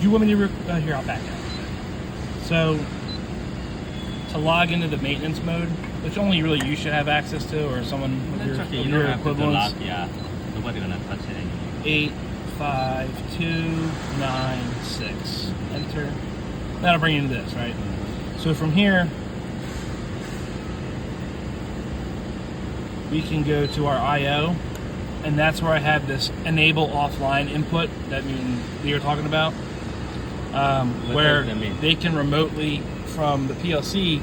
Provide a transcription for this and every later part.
you want me to, here, I'll back up. So, to log into the maintenance mode, which only really you should have access to, or someone with your, okay. with You your don't have to equivalents. lock, yeah. Nobody's gonna touch it anymore. 85296. Enter. That'll bring you into this, right? So from here, we can go to our I/O, and that's where I have this enable offline input that you're talking about, where they can remotely from the PLC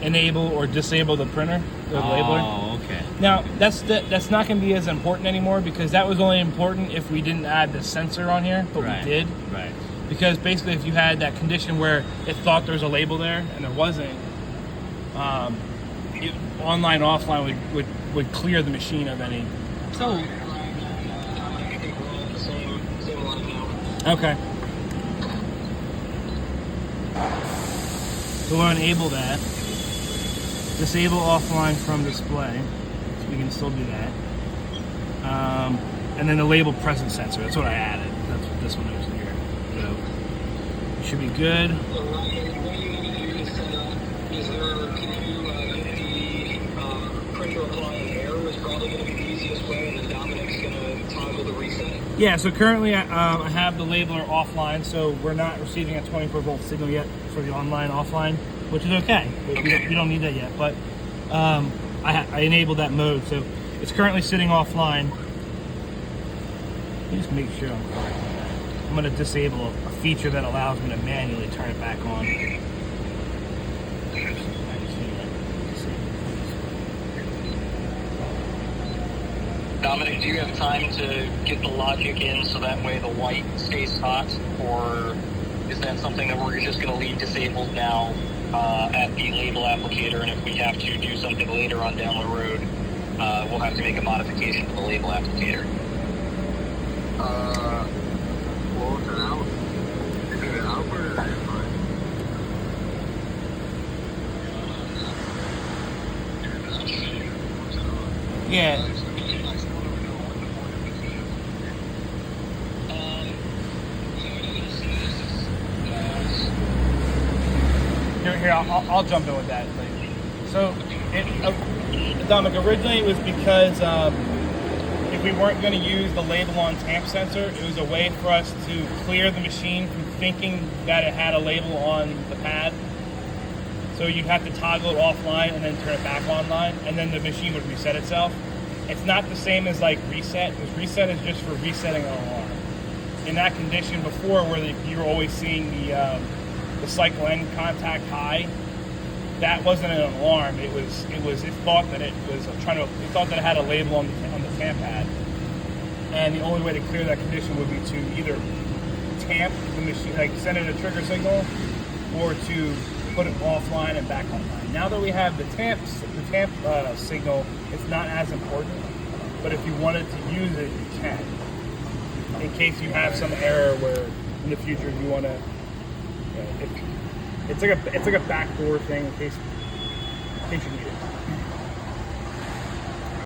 enable or disable the printer, the labeler. Oh, okay. Now that's not going to be as important anymore, because that was only important if we didn't add the sensor on here, but Right. we did. Right. Because basically, if you had that condition where it thought there was a label there and there wasn't, online offline would clear the machine of any. So, Okay. So we'll enable that. Disable offline from display. So we can still do that. And then the label presence sensor. That's what I added. That's what this one is here. So it should be good. Yeah, so currently I have the labeler offline, so we're not receiving a 24-volt signal yet for the online offline, which is okay. We don't need that yet, but I enabled that mode, so it's currently sitting offline. Let me just make sure I'm correct on that. I'm going to disable a feature that allows me to manually turn it back on. Dominic, do you have time to get the logic in so that way the white stays hot, or is that something that we're just going to leave disabled now at the label applicator, and if we have to do something later on down the road, we'll have to make a modification to the label applicator? Well, it's an out. Is it an output or an input? Yeah. Here, I'll jump in with that. So, Dominic, originally it was because if we weren't going to use the label on tamp sensor, it was a way for us to clear the machine from thinking that it had a label on the pad. So you'd have to toggle it offline and then turn it back online, and then the machine would reset itself. It's not the same as like reset, because reset is just for resetting an alarm. In that condition before, where you were always seeing the cycle end contact high, that wasn't an alarm. It thought that it thought that it had a label on the tamp pad, and the only way to clear that condition would be to either tamp the machine, like send it a trigger signal, or to put it offline and back online. Now that we have the tamp signal, it's not as important. But if you wanted to use it, you can. In case you have some error where in the future you want to. It's like a backdoor thing in case you need it.